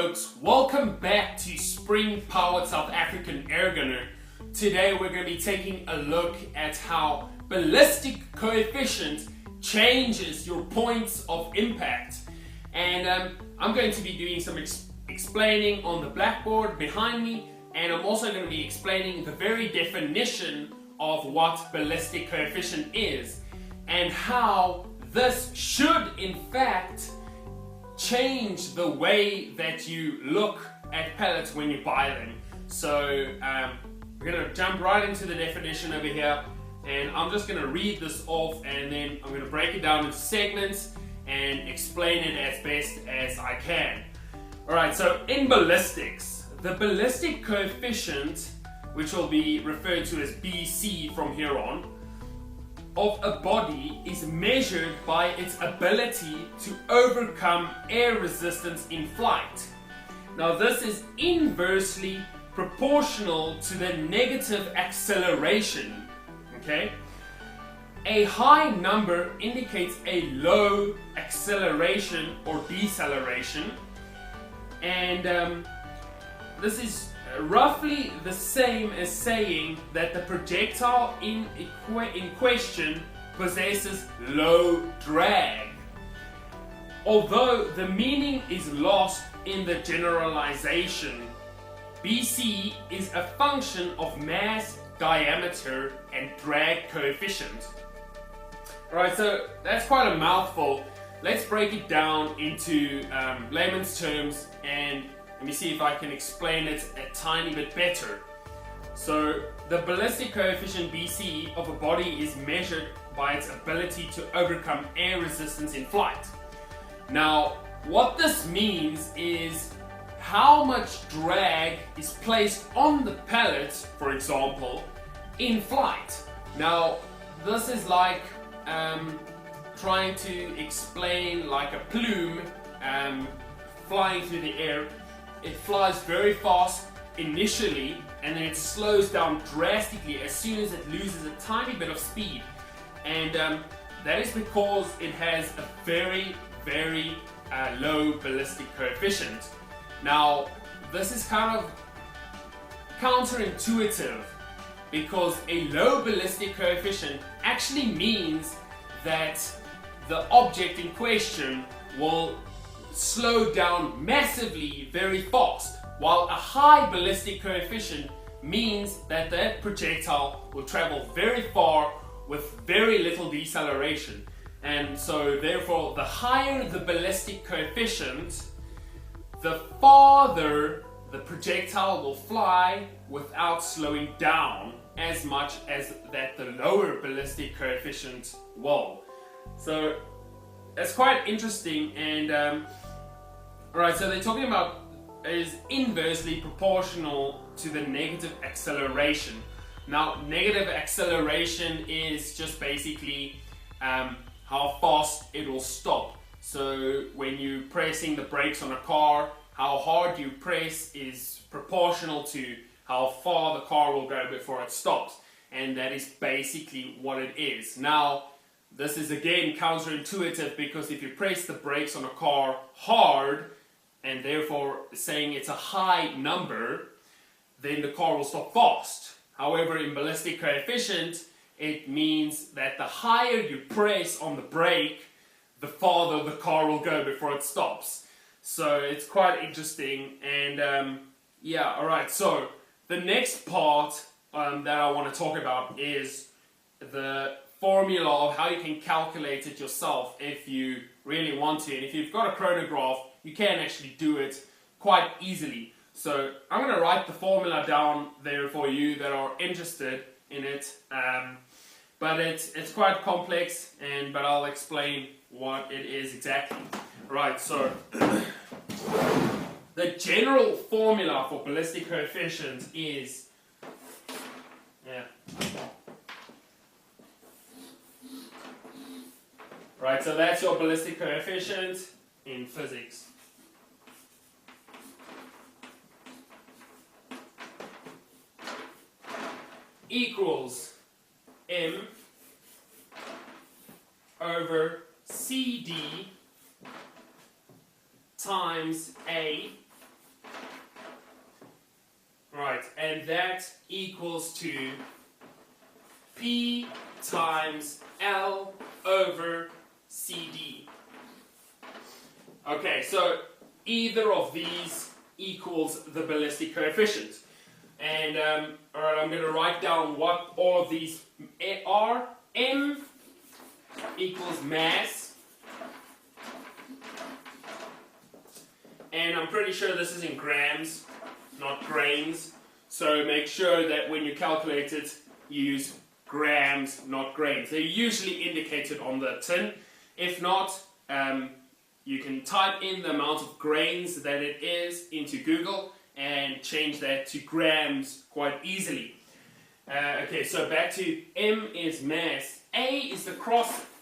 folks, welcome back to Spring Powered South African Air Gunner. Today we're going to be taking a look at how ballistic coefficient changes your points of impact. And I'm going to be doing some explaining on the blackboard behind me, and I'm also going to be explaining the very definition of what ballistic coefficient is and how this should in fact change the way that you look at pellets when you buy them. So we're going to jump right into the definition over here, and I'm just going to read this off and then I'm going to break it down into segments and explain it as best as I can. Alright, so in ballistics, the ballistic coefficient, which will be referred to as BC from here on, of a body is measured by its ability to overcome air resistance in flight. Now this is inversely proportional to the negative acceleration. Okay? A high number indicates a low acceleration or deceleration, and this is roughly the same as saying that the projectile in question possesses low drag, although the meaning is lost in the generalization. BC is a function of mass, diameter, and drag coefficient. Alright, so that's quite a mouthful. Let's break it down into layman's terms, and let me see if I can explain it a tiny bit better. So the ballistic coefficient BC of a body is measured by its ability to overcome air resistance in flight. Now what this means is how much drag is placed on the pellet, for example, in flight. Now this is like trying to explain like a plume flying through the air. It flies very fast initially, and then it slows down drastically as soon as it loses a tiny bit of speed, and that is because it has a very low ballistic coefficient. Now this is kind of counterintuitive, because a low ballistic coefficient actually means that the object in question will slow down massively very fast, while a high ballistic coefficient means that that projectile will travel very far with very little deceleration. And so therefore the higher the ballistic coefficient, the farther the projectile will fly without slowing down as much as that the lower ballistic coefficient will. So that's quite interesting. And alright, so they're talking about is inversely proportional to the negative acceleration. Now negative acceleration is just basically how fast it will stop. So when you're pressing the brakes on a car, how hard you press is proportional to how far the car will go before it stops, and that is basically what it is. Now this is again counterintuitive, because if you press the brakes on a car hard, and therefore saying it's a high number, then the car will stop fast. However, in ballistic coefficient, it means that the higher you press on the brake, the farther the car will go before it stops. So it's quite interesting. And yeah, alright, so the next part that I want to talk about is the formula of how you can calculate it yourself if you really want to. And if you've got a chronograph, you can actually do it quite easily. So I'm going to write the formula down there for you that are interested in it. But it's quite complex, but I'll explain what it is exactly. Right, so the general formula for ballistic coefficient is right, so that's your ballistic coefficient in physics. Equals m over CD times A Alright, and that equals to P times L over CD. Okay, so either of these equals the ballistic coefficient. And alright, I'm going to write down what all of these are. M equals mass. And I'm pretty sure this is in grams, not grains. So make sure that when you calculate it, you use grams, not grains. They're usually indicated on the tin. If not, you can type in the amount of grains that it is into Google and change that to grams quite easily. Okay, so back to M is mass. A is the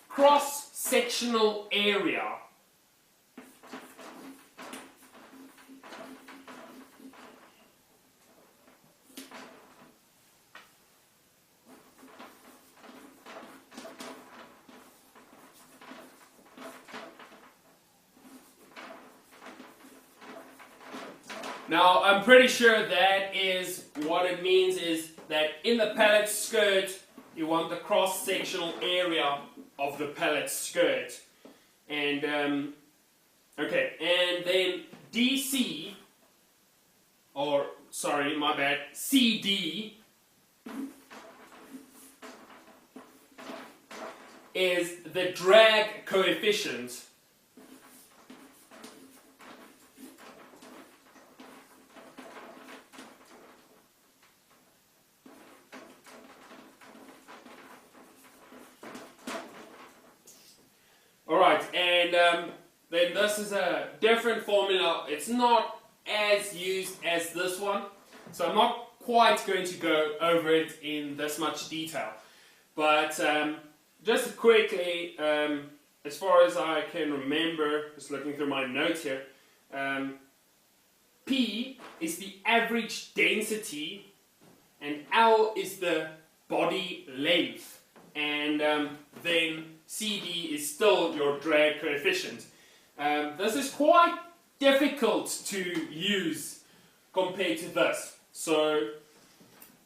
cross-sectional area. Now, I'm pretty sure that is what it means is that in the pellet skirt, you want the cross-sectional area of the pellet skirt. And, okay, and then DC, or, sorry, my bad, CD is the drag coefficient. Alright, and then this is a different formula. It's not as used as this one, so I'm not quite going to go over it in this much detail. But just quickly, as far as I can remember, just looking through my notes here, P is the average density and L is the body length. And then CD is still your drag coefficient. This is quite difficult to use compared to this. So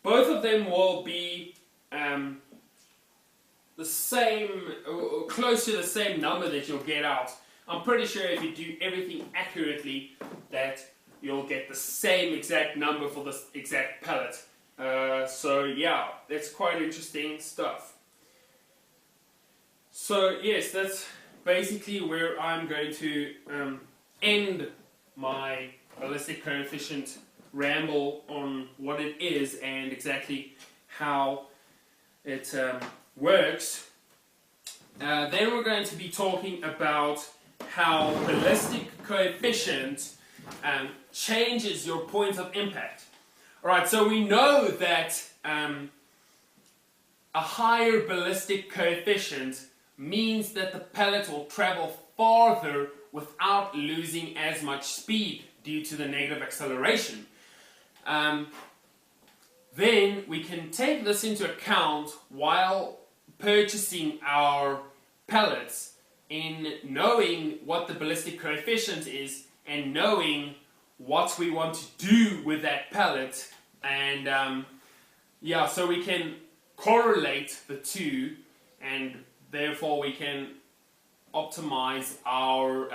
both of them will be the same, or close to the same number that you'll get out. I'm pretty sure if you do everything accurately that you'll get the same exact number for this exact pellet. So yeah, that's quite interesting stuff. So yes, that's basically where I'm going to end my ballistic coefficient ramble on what it is and exactly how it works. Then we're going to be talking about how ballistic coefficient changes your point of impact. Alright, so we know that a higher ballistic coefficient means that the pellet will travel farther without losing as much speed due to the negative acceleration. Then we can take this into account while purchasing our pellets in knowing what the ballistic coefficient is and knowing what we want to do with that pellet. And yeah, so we can correlate the two, and therefore we can optimize our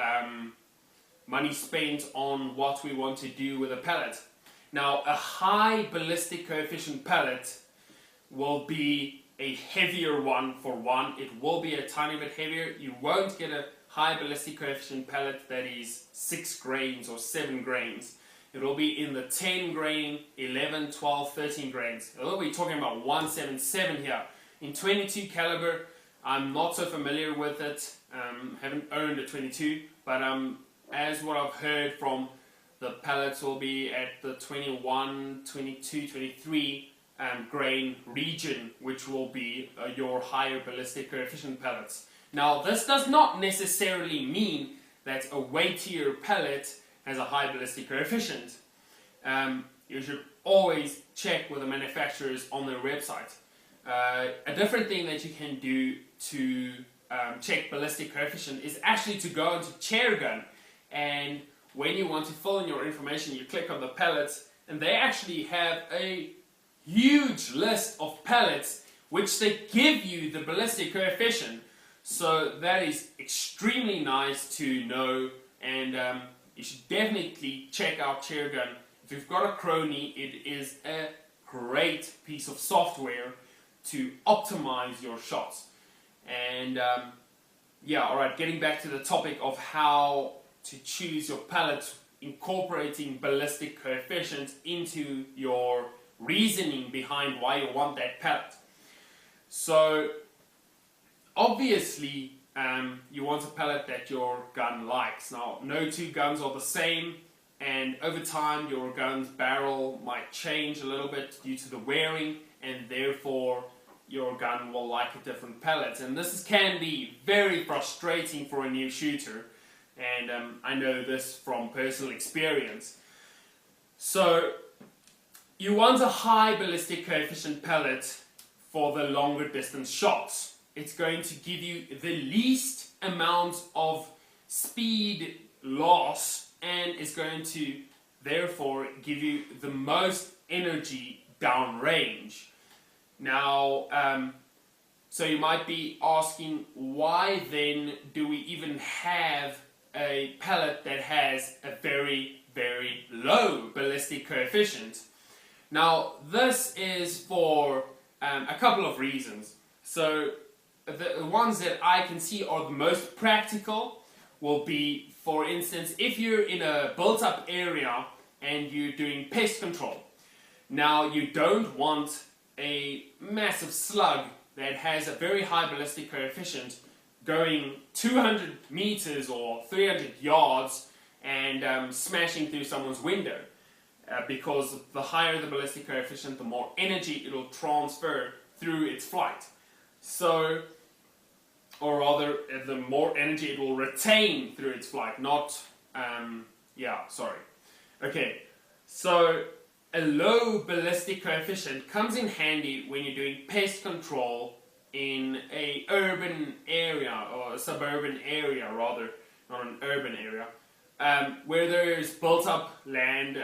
money spent on what we want to do with a pellet. Now, a high ballistic coefficient pellet will be a heavier one for one. It will be a tiny bit heavier. You won't get a high ballistic coefficient pellet that is 6 grains or 7 grains. It will be in the 10 grain, 11, 12, 13 grains. We'll be talking about 177 here. In 22 caliber, I'm not so familiar with it. Haven't owned a 22, but as what I've heard from the pellets will be at the 21, 22, 23 grain region, which will be your higher ballistic coefficient pellets. Now, this does not necessarily mean that a weightier pellet has a high ballistic coefficient. You should always check with the manufacturers on their website. A different thing that you can do to check ballistic coefficient is actually to go into chair gun, and when you want to fill in your information, you click on the pellets and they actually have a huge list of pellets which they give you the ballistic coefficient. So that is extremely nice to know, and you should definitely check out Chairgun. If you've got a crony, it is a great piece of software to optimize your shots. And yeah, alright, getting back to the topic of how to choose your pellets, incorporating ballistic coefficients into your reasoning behind why you want that pellet. So obviously you want a pellet that your gun likes. Now, no two guns are the same, and over time your gun's barrel might change a little bit due to the wearing, and therefore your gun will like a different pellet. And this can be very frustrating for a new shooter, and I know this from personal experience. So you want a high ballistic coefficient pellet for the longer distance shots. It's going to give you the least amount of speed loss, and is going to therefore give you the most energy downrange. Now, so you might be asking, why then do we even have a pellet that has a very, very low ballistic coefficient? Now, this is for a couple of reasons. So the ones that I can see are the most practical will be, for instance, if you're in a built-up area and you're doing pest control. Now, you don't want a massive slug that has a very high ballistic coefficient going 200 meters or 300 yards and smashing through someone's window. Because the higher the ballistic coefficient, the more energy it will transfer through its flight. So, or rather, the more energy it will retain through its flight, not, Okay, so a low ballistic coefficient comes in handy when you're doing pest control in a urban area, or a suburban area rather, not an urban area, where there's built up land,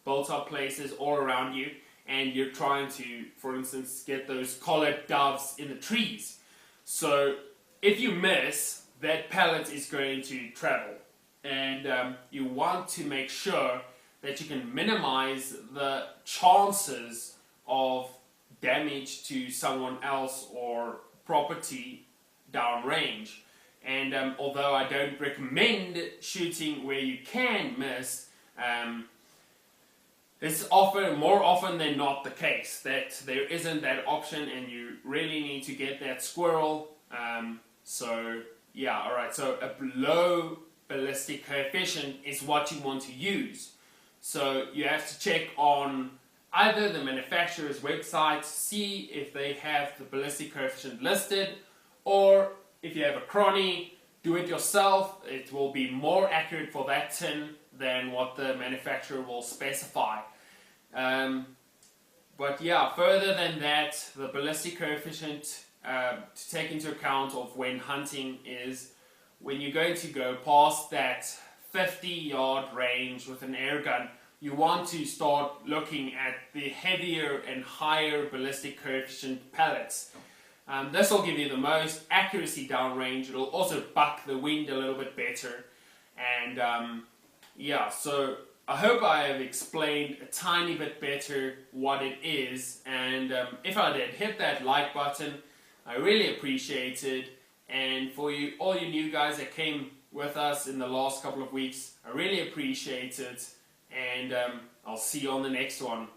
built up places all around you, and you're trying to, for instance, get those collared doves in the trees. So if you miss, that pellet is going to travel, and you want to make sure that you can minimize the chances of damage to someone else or property downrange. And although I don't recommend shooting where you can miss, it's more often than not the case that there isn't that option, and you really need to get that squirrel. So yeah, alright, so a low ballistic coefficient is what you want to use. So you have to check on either the manufacturer's website, see if they have the ballistic coefficient listed, or if you have a crony, do it yourself. It will be more accurate for that tin than what the manufacturer will specify. But yeah, further than that, the ballistic coefficient to take into account of when hunting is when you're going to go past that 50-yard range with an air gun, you want to start looking at the heavier and higher ballistic coefficient pellets. This will give you the most accuracy downrange. It will also buck the wind a little bit better. And yeah, so I hope I have explained a tiny bit better what it is. And if I did, hit that like button. I really appreciate it. And for you, all you new guys that came with us in the last couple of weeks, I really appreciate it. And I'll see you on the next one.